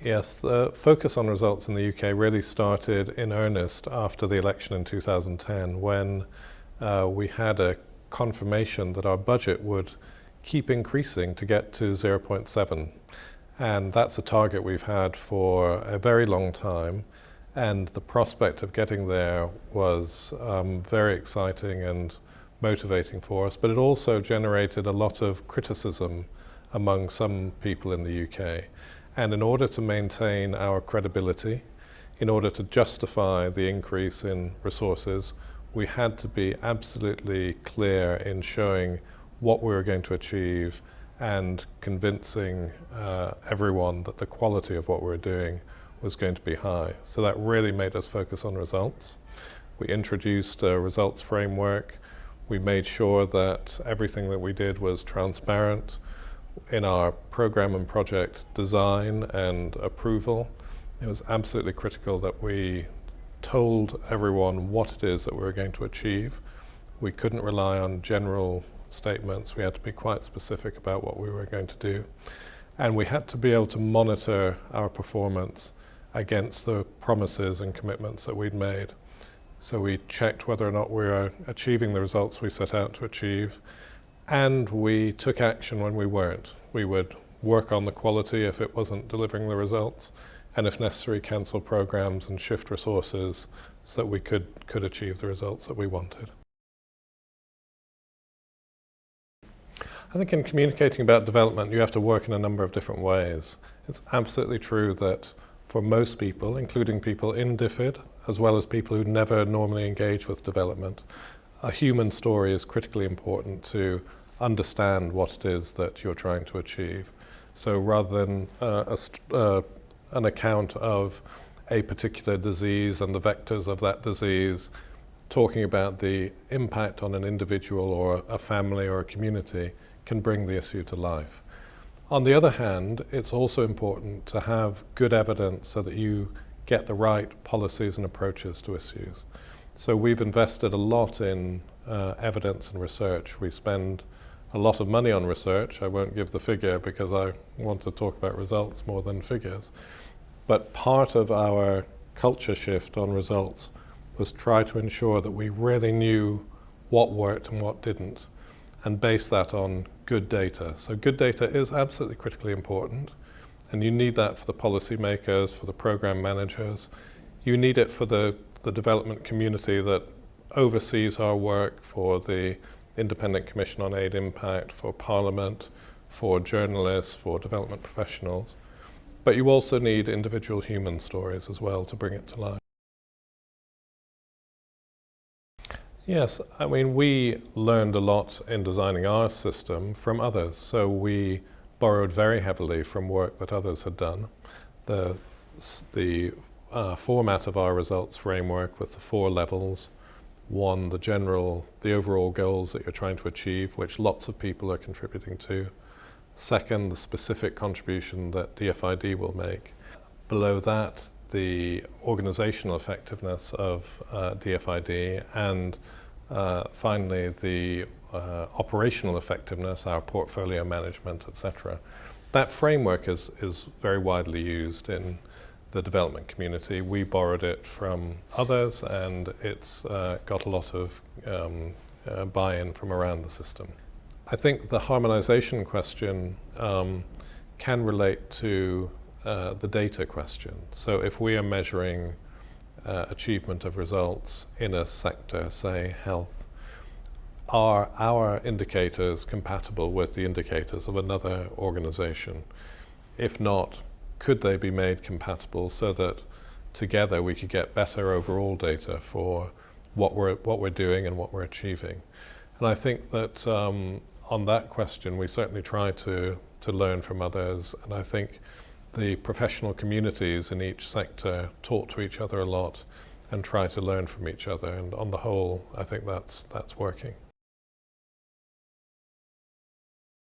Yes, the focus on results in the UK really started in earnest after the election in 2010 when we had a confirmation that our budget would keep increasing to get to 0.7. And that's a target we've had for a very long time. And the prospect of getting there was very exciting and motivating for us, but it also generated a lot of criticism among some people in the UK. And in order to maintain our credibility, in order to justify the increase in resources, we had to be absolutely clear in showing what we were going to achieve and convincing everyone that the quality of what we were doing was going to be high. So that really made us focus on results. We introduced a results framework. We made sure that everything that we did was transparent in our program and project design and approval. It was absolutely critical that we told everyone what it is that we were going to achieve. We couldn't rely on general statements. We had to be quite specific about what we were going to do. And we had to be able to monitor our performance against the promises and commitments that we'd made. So we checked whether or not we were achieving the results we set out to achieve. And we took action when we weren't. We would work on the quality if it wasn't delivering the results, and if necessary, cancel programs and shift resources so that we could achieve the results that we wanted. I think in communicating about development, you have to work in a number of different ways. It's absolutely true that for most people, including people in DFID, as well as people who never normally engage with development, a human story is critically important to understand what it is that you're trying to achieve. So rather than an account of a particular disease and the vectors of that disease, talking about the impact on an individual or a family or a community can bring the issue to life. On the other hand, it's also important to have good evidence so that you get the right policies and approaches to issues. So we've invested a lot in evidence and research. We spend a lot of money on research. I won't give the figure because I want to talk about results more than figures. But part of our culture shift on results was try to ensure that we really knew what worked and what didn't, and base that on good data. So good data is absolutely critically important, and you need that for the policymakers, for the program managers. You need it for the development community that oversees our work, for the Independent Commission on Aid Impact, for Parliament, for journalists, for development professionals. But you also need individual human stories as well to bring it to life. Yes, I mean, we learned a lot in designing our system from others. So we borrowed very heavily from work that others had done. The format of our results framework with the 4 levels. 1, the overall goals that you're trying to achieve, which lots of people are contributing to. 2nd, the specific contribution that DFID will make. Below that, the organizational effectiveness of DFID, and finally the operational effectiveness, our portfolio management, etc. That framework is very widely used in the development community. We borrowed it from others, and it's got a lot of buy-in from around the system. I think the harmonization question can relate to the data question. So if we are measuring achievement of results in a sector, say health, are our indicators compatible with the indicators of another organization? If not, could they be made compatible so that together we could get better overall data for what we're doing and what we're achieving? And I think that on that question we certainly try to learn from others, and I think the professional communities in each sector talk to each other a lot and try to learn from each other, and on the whole I think that's working.